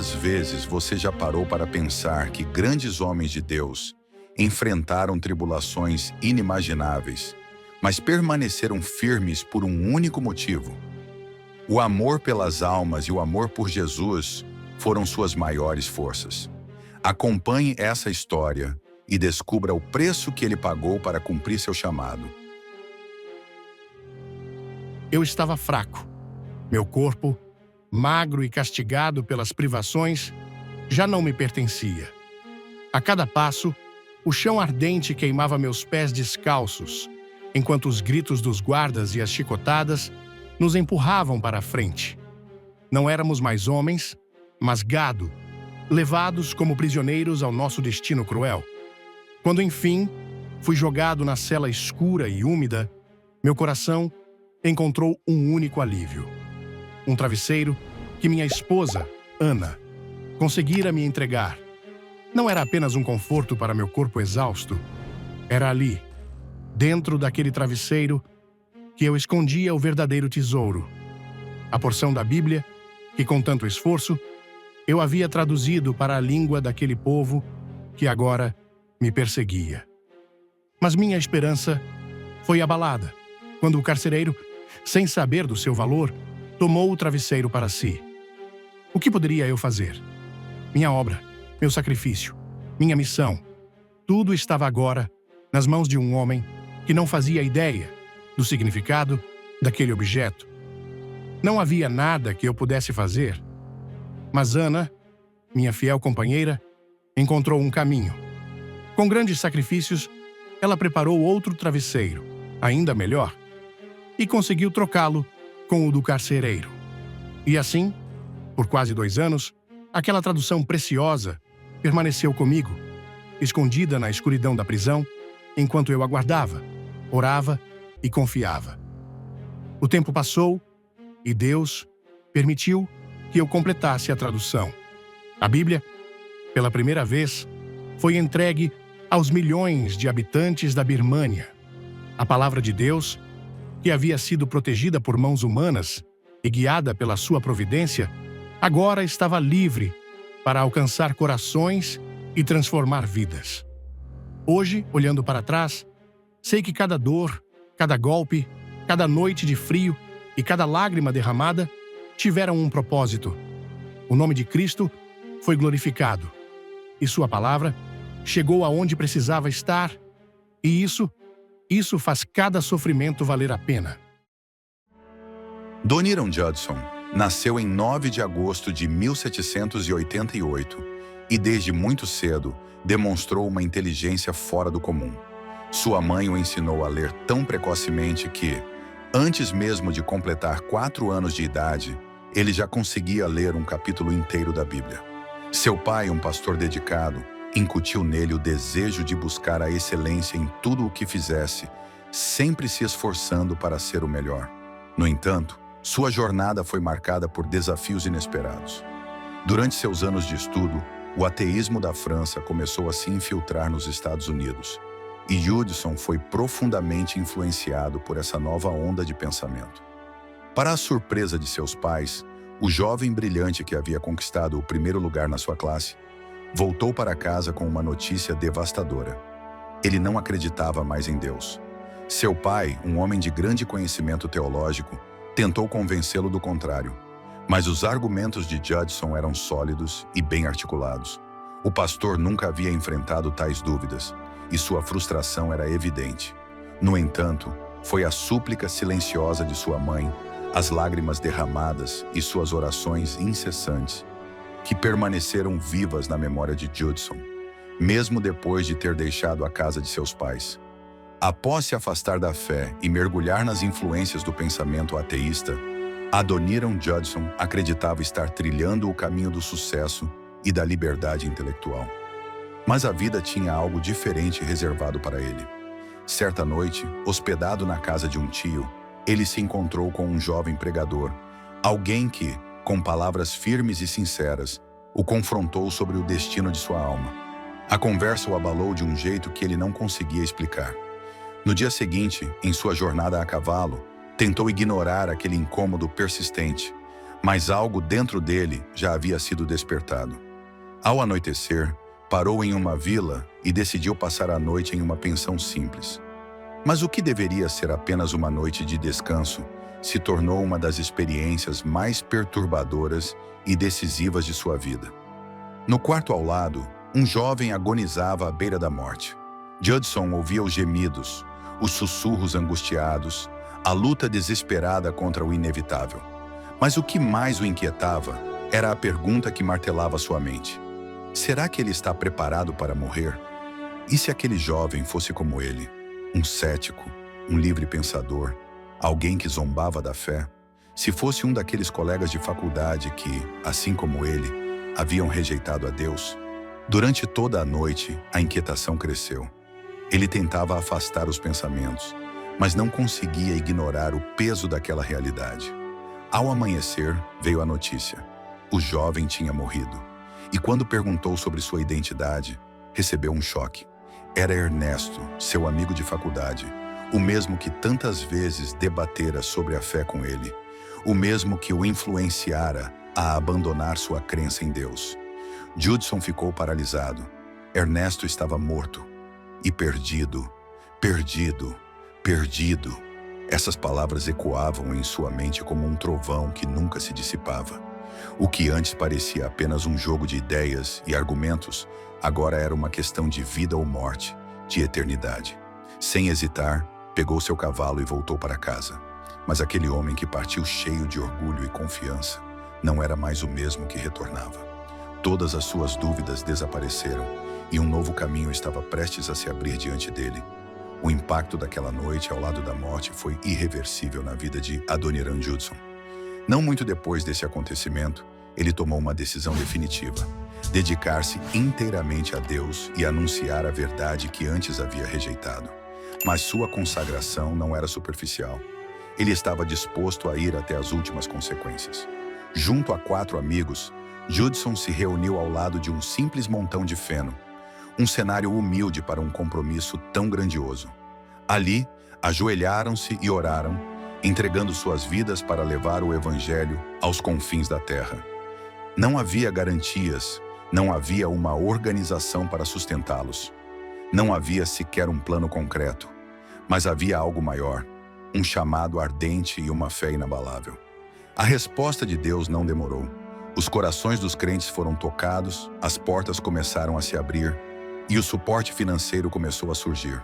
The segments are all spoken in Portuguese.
Quantas vezes você já parou para pensar que grandes homens de Deus enfrentaram tribulações inimagináveis, mas permaneceram firmes por um único motivo? O amor pelas almas e o amor por Jesus foram suas maiores forças. Acompanhe essa história e descubra o preço que ele pagou para cumprir seu chamado. Eu estava fraco. Meu corpo, magro e castigado pelas privações, já não me pertencia. A cada passo, o chão ardente queimava meus pés descalços, enquanto os gritos dos guardas e as chicotadas nos empurravam para a frente. Não éramos mais homens, mas gado, levados como prisioneiros ao nosso destino cruel. Quando, enfim, fui jogado na cela escura e úmida, meu coração encontrou um único alívio. Um travesseiro que minha esposa, Ana, conseguira me entregar. Não era apenas um conforto para meu corpo exausto. Era ali, dentro daquele travesseiro, que eu escondia o verdadeiro tesouro. A porção da Bíblia, que com tanto esforço, eu havia traduzido para a língua daquele povo que agora me perseguia. Mas minha esperança foi abalada quando o carcereiro, sem saber do seu valor, tomou o travesseiro para si. O que poderia eu fazer? Minha obra, meu sacrifício, minha missão, tudo estava agora nas mãos de um homem que não fazia ideia do significado daquele objeto. Não havia nada que eu pudesse fazer. Mas Ana, minha fiel companheira, encontrou um caminho. Com grandes sacrifícios, ela preparou outro travesseiro, ainda melhor, e conseguiu trocá-lo com o do carcereiro. E assim, por quase 2 anos, aquela tradução preciosa permaneceu comigo, escondida na escuridão da prisão, enquanto eu aguardava, orava e confiava. O tempo passou e Deus permitiu que eu completasse a tradução. A Bíblia, pela primeira vez, foi entregue aos milhões de habitantes da Birmânia. A palavra de Deus, que havia sido protegida por mãos humanas e guiada pela sua providência, agora estava livre para alcançar corações e transformar vidas. Hoje, olhando para trás, sei que cada dor, cada golpe, cada noite de frio e cada lágrima derramada tiveram um propósito. O nome de Cristo foi glorificado e sua palavra chegou aonde precisava estar, e isso faz cada sofrimento valer a pena. Adoniram Judson nasceu em 9 de agosto de 1788 e desde muito cedo demonstrou uma inteligência fora do comum. Sua mãe o ensinou a ler tão precocemente que, antes mesmo de completar 4 anos de idade, ele já conseguia ler um capítulo inteiro da Bíblia. Seu pai, um pastor dedicado, incutiu nele o desejo de buscar a excelência em tudo o que fizesse, sempre se esforçando para ser o melhor. No entanto, sua jornada foi marcada por desafios inesperados. Durante seus anos de estudo, o ateísmo da França começou a se infiltrar nos Estados Unidos, e Judson foi profundamente influenciado por essa nova onda de pensamento. Para a surpresa de seus pais, o jovem brilhante que havia conquistado o primeiro lugar na sua classe voltou para casa com uma notícia devastadora. Ele não acreditava mais em Deus. Seu pai, um homem de grande conhecimento teológico, tentou convencê-lo do contrário, mas os argumentos de Judson eram sólidos e bem articulados. O pastor nunca havia enfrentado tais dúvidas, e sua frustração era evidente. No entanto, foi a súplica silenciosa de sua mãe, as lágrimas derramadas e suas orações incessantes que permaneceram vivas na memória de Judson, mesmo depois de ter deixado a casa de seus pais. Após se afastar da fé e mergulhar nas influências do pensamento ateísta, Adoniram Judson acreditava estar trilhando o caminho do sucesso e da liberdade intelectual. Mas a vida tinha algo diferente reservado para ele. Certa noite, hospedado na casa de um tio, ele se encontrou com um jovem pregador, alguém que, com palavras firmes e sinceras, o confrontou sobre o destino de sua alma. A conversa o abalou de um jeito que ele não conseguia explicar. No dia seguinte, em sua jornada a cavalo, tentou ignorar aquele incômodo persistente, Mas algo dentro dele já havia sido despertado. Ao anoitecer, parou em uma vila e decidiu passar a noite em uma pensão simples. Mas o que deveria ser apenas uma noite de descanso se tornou uma das experiências mais perturbadoras e decisivas de sua vida. No quarto ao lado, um jovem agonizava à beira da morte. Judson ouvia os gemidos, os sussurros angustiados, a luta desesperada contra o inevitável. Mas o que mais o inquietava era a pergunta que martelava sua mente. Será que ele está preparado para morrer? E se aquele jovem fosse como ele, um cético, um livre pensador, alguém que zombava da fé? Se fosse um daqueles colegas de faculdade que, assim como ele, haviam rejeitado a Deus? Durante toda a noite, a inquietação cresceu. Ele tentava afastar os pensamentos, mas não conseguia ignorar o peso daquela realidade. Ao amanhecer, veio a notícia. O jovem tinha morrido. E quando perguntou sobre sua identidade, recebeu um choque. Era Ernesto, seu amigo de faculdade, o mesmo que tantas vezes debatera sobre a fé com ele, o mesmo que o influenciara a abandonar sua crença em Deus. Judson ficou paralisado. Ernesto estava morto. E perdido, perdido, perdido. Essas palavras ecoavam em sua mente como um trovão que nunca se dissipava. O que antes parecia apenas um jogo de ideias e argumentos, agora era uma questão de vida ou morte, de eternidade. Sem hesitar, pegou seu cavalo e voltou para casa. Mas aquele homem que partiu cheio de orgulho e confiança não era mais o mesmo que retornava. Todas as suas dúvidas desapareceram e um novo caminho estava prestes a se abrir diante dele. O impacto daquela noite ao lado da morte foi irreversível na vida de Adoniran Judson. Não muito depois desse acontecimento, ele tomou uma decisão definitiva: dedicar-se inteiramente a Deus e anunciar a verdade que antes havia rejeitado. Mas sua consagração não era superficial. Ele estava disposto a ir até as últimas consequências. Junto a 4 amigos, Judson se reuniu ao lado de um simples montão de feno, um cenário humilde para um compromisso tão grandioso. Ali, ajoelharam-se e oraram, entregando suas vidas para levar o Evangelho aos confins da terra. Não havia garantias, não havia uma organização para sustentá-los. Não havia sequer um plano concreto, mas havia algo maior, um chamado ardente e uma fé inabalável. A resposta de Deus não demorou. Os corações dos crentes foram tocados, as portas começaram a se abrir e o suporte financeiro começou a surgir.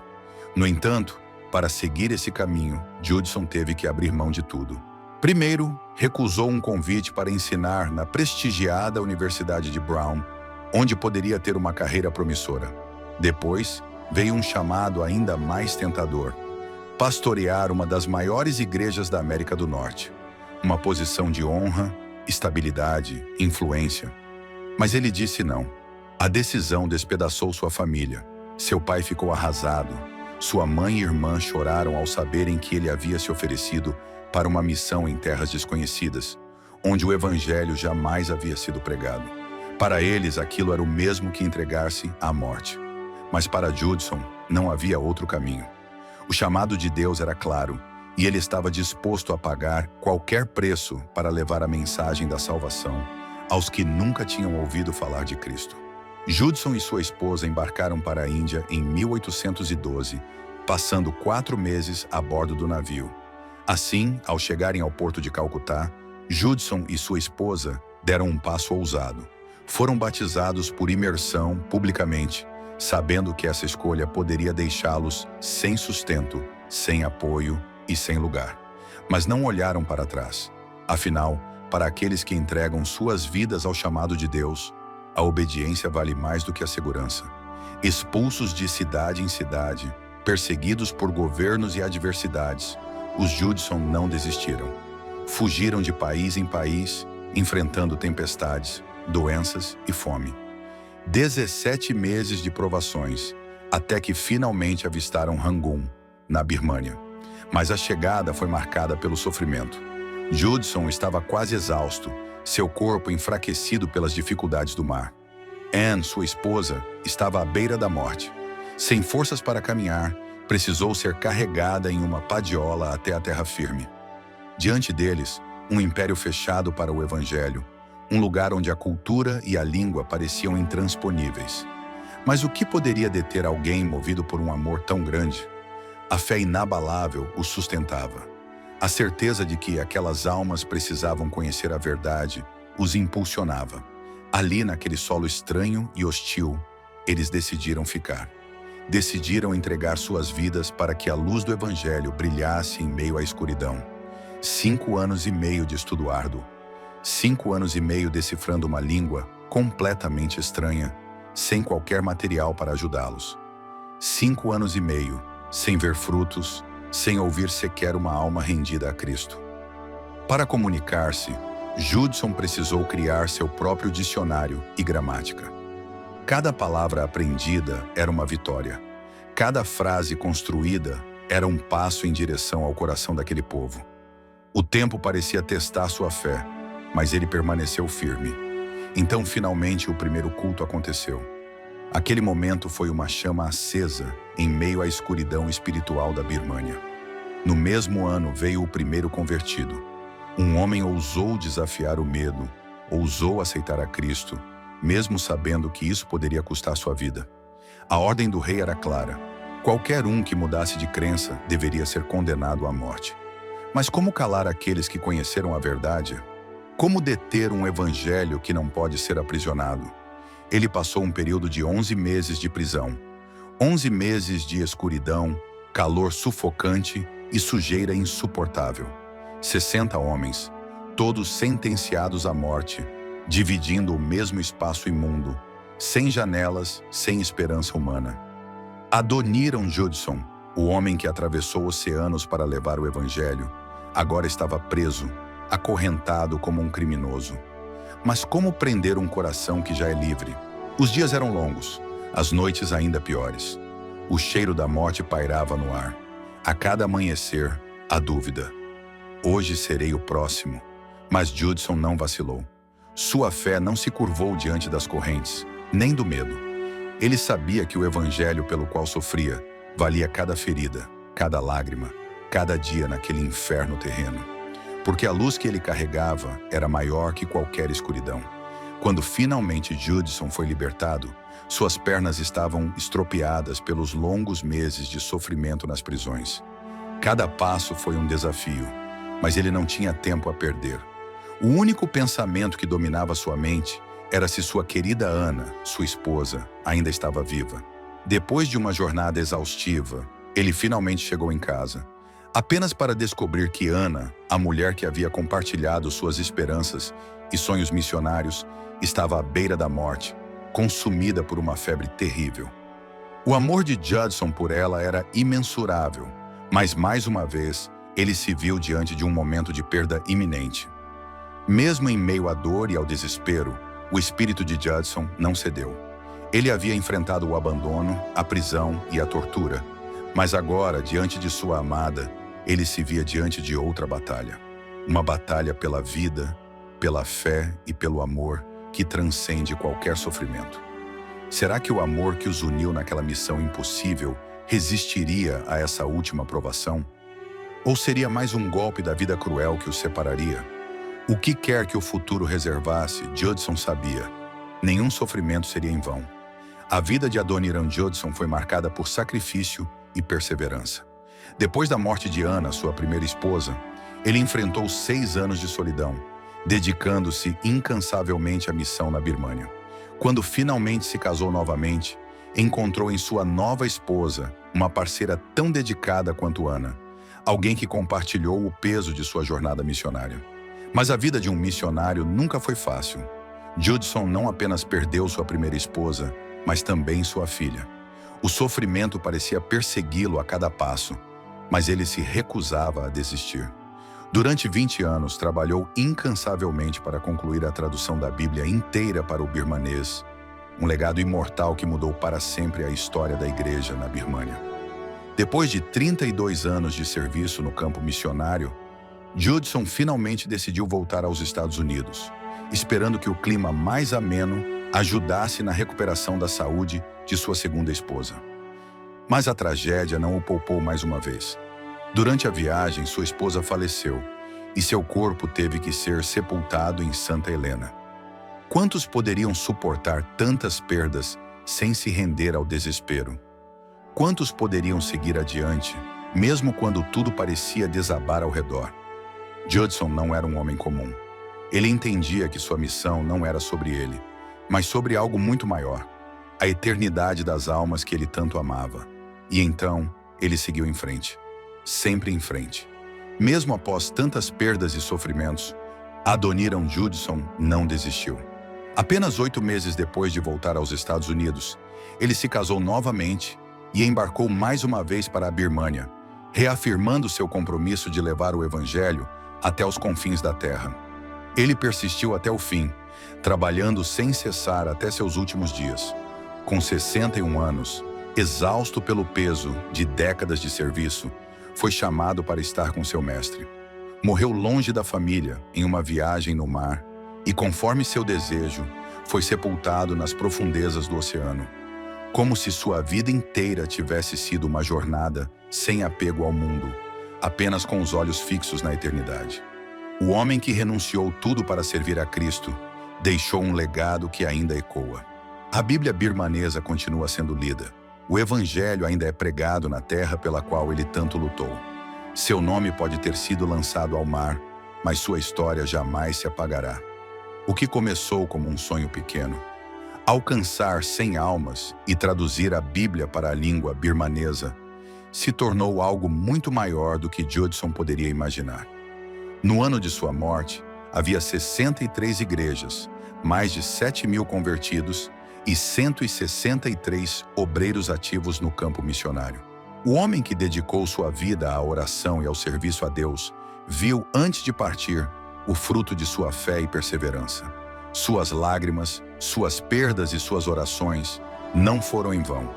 No entanto, para seguir esse caminho, Judson teve que abrir mão de tudo. Primeiro, recusou um convite para ensinar na prestigiada Universidade de Brown, onde poderia ter uma carreira promissora. Depois, veio um chamado ainda mais tentador: pastorear uma das maiores igrejas da América do Norte. Uma posição de honra, estabilidade, influência. Mas ele disse não. A decisão despedaçou sua família. Seu pai ficou arrasado. Sua mãe e irmã choraram ao saberem que ele havia se oferecido para uma missão em terras desconhecidas, onde o evangelho jamais havia sido pregado. Para eles, aquilo era o mesmo que entregar-se à morte. Mas para Judson, não havia outro caminho. O chamado de Deus era claro, e ele estava disposto a pagar qualquer preço para levar a mensagem da salvação aos que nunca tinham ouvido falar de Cristo. Judson e sua esposa embarcaram para a Índia em 1812, passando 4 meses a bordo do navio. Assim, ao chegarem ao porto de Calcutá, Judson e sua esposa deram um passo ousado. Foram batizados por imersão publicamente, sabendo que essa escolha poderia deixá-los sem sustento, sem apoio e sem lugar. Mas não olharam para trás. Afinal, para aqueles que entregam suas vidas ao chamado de Deus, a obediência vale mais do que a segurança. Expulsos de cidade em cidade, perseguidos por governos e adversidades, os Judson não desistiram. Fugiram de país em país, enfrentando tempestades, doenças e fome. 17 meses de provações, até que finalmente avistaram Rangoon, na Birmânia. Mas a chegada foi marcada pelo sofrimento. Judson estava quase exausto, seu corpo enfraquecido pelas dificuldades do mar. Anne, sua esposa, estava à beira da morte. Sem forças para caminhar, precisou ser carregada em uma padiola até a terra firme. Diante deles, um império fechado para o evangelho, um lugar onde a cultura e a língua pareciam intransponíveis. Mas o que poderia deter alguém movido por um amor tão grande? A fé inabalável o sustentava. A certeza de que aquelas almas precisavam conhecer a verdade os impulsionava. Ali, naquele solo estranho e hostil, eles decidiram ficar. Decidiram entregar suas vidas para que a luz do evangelho brilhasse em meio à escuridão. 5 anos e meio de estudo árduo. 5 anos e meio decifrando uma língua completamente estranha, sem qualquer material para ajudá-los. 5 anos e meio, sem ver frutos, sem ouvir sequer uma alma rendida a Cristo. Para comunicar-se, Judson precisou criar seu próprio dicionário e gramática. Cada palavra aprendida era uma vitória. Cada frase construída era um passo em direção ao coração daquele povo. O tempo parecia testar sua fé, mas ele permaneceu firme. Então, finalmente, o primeiro culto aconteceu. Aquele momento foi uma chama acesa em meio à escuridão espiritual da Birmânia. No mesmo ano veio o primeiro convertido. Um homem ousou desafiar o medo, ousou aceitar a Cristo, mesmo sabendo que isso poderia custar sua vida. A ordem do rei era clara. Qualquer um que mudasse de crença deveria ser condenado à morte. Mas como calar aqueles que conheceram a verdade? Como deter um evangelho que não pode ser aprisionado? Ele passou um período de 11 meses de prisão. 11 meses de escuridão, calor sufocante e sujeira insuportável. 60 homens, todos sentenciados à morte, dividindo o mesmo espaço imundo, sem janelas, sem esperança humana. Adoniram Judson, o homem que atravessou oceanos para levar o evangelho, agora estava preso, acorrentado como um criminoso. Mas como prender um coração que já é livre? Os dias eram longos, as noites ainda piores. O cheiro da morte pairava no ar. A cada amanhecer, a dúvida. Hoje serei o próximo. Mas Judson não vacilou. Sua fé não se curvou diante das correntes, nem do medo. Ele sabia que o evangelho pelo qual sofria valia cada ferida, cada lágrima, cada dia naquele inferno terreno. Porque a luz que ele carregava era maior que qualquer escuridão. Quando finalmente Judson foi libertado, suas pernas estavam estropiadas pelos longos meses de sofrimento nas prisões. Cada passo foi um desafio, mas ele não tinha tempo a perder. O único pensamento que dominava sua mente era se sua querida Ana, sua esposa, ainda estava viva. Depois de uma jornada exaustiva, ele finalmente chegou em casa, apenas para descobrir que Ana, a mulher que havia compartilhado suas esperanças e sonhos missionários, estava à beira da morte, consumida por uma febre terrível. O amor de Judson por ela era imensurável, mas mais uma vez ele se viu diante de um momento de perda iminente. Mesmo em meio à dor e ao desespero, o espírito de Judson não cedeu. Ele havia enfrentado o abandono, a prisão e a tortura, mas agora, diante de sua amada, ele se via diante de outra batalha. Uma batalha pela vida, pela fé e pelo amor que transcende qualquer sofrimento. Será que o amor que os uniu naquela missão impossível resistiria a essa última provação? Ou seria mais um golpe da vida cruel que os separaria? O que quer que o futuro reservasse, Judson sabia. Nenhum sofrimento seria em vão. A vida de Adoniram Judson foi marcada por sacrifício e perseverança. Depois da morte de Ana, sua primeira esposa, ele enfrentou 6 anos de solidão, dedicando-se incansavelmente à missão na Birmânia. Quando finalmente se casou novamente, encontrou em sua nova esposa uma parceira tão dedicada quanto Ana, alguém que compartilhou o peso de sua jornada missionária. Mas a vida de um missionário nunca foi fácil. Judson não apenas perdeu sua primeira esposa, mas também sua filha. O sofrimento parecia persegui-lo a cada passo, mas ele se recusava a desistir. Durante 20 anos, trabalhou incansavelmente para concluir a tradução da Bíblia inteira para o birmanês, um legado imortal que mudou para sempre a história da igreja na Birmânia. Depois de 32 anos de serviço no campo missionário, Judson finalmente decidiu voltar aos Estados Unidos, esperando que o clima mais ameno ajudasse na recuperação da saúde de sua segunda esposa. Mas a tragédia não o poupou mais uma vez. Durante a viagem, sua esposa faleceu, e seu corpo teve que ser sepultado em Santa Helena. Quantos poderiam suportar tantas perdas sem se render ao desespero? Quantos poderiam seguir adiante, mesmo quando tudo parecia desabar ao redor? Judson não era um homem comum. Ele entendia que sua missão não era sobre ele, mas sobre algo muito maior, a eternidade das almas que ele tanto amava. E então, ele seguiu em frente, sempre em frente. Mesmo após tantas perdas e sofrimentos, Adoniram Judson não desistiu. Apenas 8 meses depois de voltar aos Estados Unidos, ele se casou novamente e embarcou mais uma vez para a Birmânia, reafirmando seu compromisso de levar o Evangelho até os confins da terra. Ele persistiu até o fim, trabalhando sem cessar até seus últimos dias. Com 61 anos, exausto pelo peso de décadas de serviço, foi chamado para estar com seu mestre. Morreu longe da família, em uma viagem no mar, e conforme seu desejo, foi sepultado nas profundezas do oceano, como se sua vida inteira tivesse sido uma jornada sem apego ao mundo, apenas com os olhos fixos na eternidade. O homem que renunciou tudo para servir a Cristo deixou um legado que ainda ecoa. A Bíblia birmanesa continua sendo lida. O Evangelho ainda é pregado na terra pela qual ele tanto lutou. Seu nome pode ter sido lançado ao mar, mas sua história jamais se apagará. O que começou como um sonho pequeno, alcançar 100 almas e traduzir a Bíblia para a língua birmanesa, se tornou algo muito maior do que Judson poderia imaginar. No ano de sua morte, havia 63 igrejas, mais de 7.000 convertidos e 163 obreiros ativos no campo missionário. O homem que dedicou sua vida à oração e ao serviço a Deus viu, antes de partir, o fruto de sua fé e perseverança. Suas lágrimas, suas perdas e suas orações não foram em vão.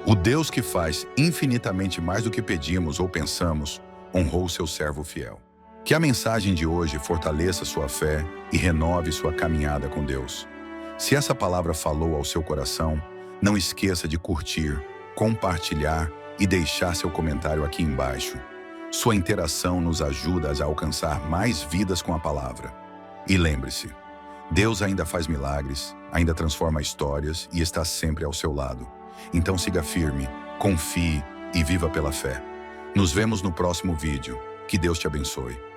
O Deus que faz infinitamente mais do que pedimos ou pensamos, honrou seu servo fiel. Que a mensagem de hoje fortaleça sua fé e renove sua caminhada com Deus. Se essa palavra falou ao seu coração, não esqueça de curtir, compartilhar e deixar seu comentário aqui embaixo. Sua interação nos ajuda a alcançar mais vidas com a palavra. E lembre-se, Deus ainda faz milagres, ainda transforma histórias e está sempre ao seu lado. Então siga firme, confie e viva pela fé. Nos vemos no próximo vídeo. Que Deus te abençoe.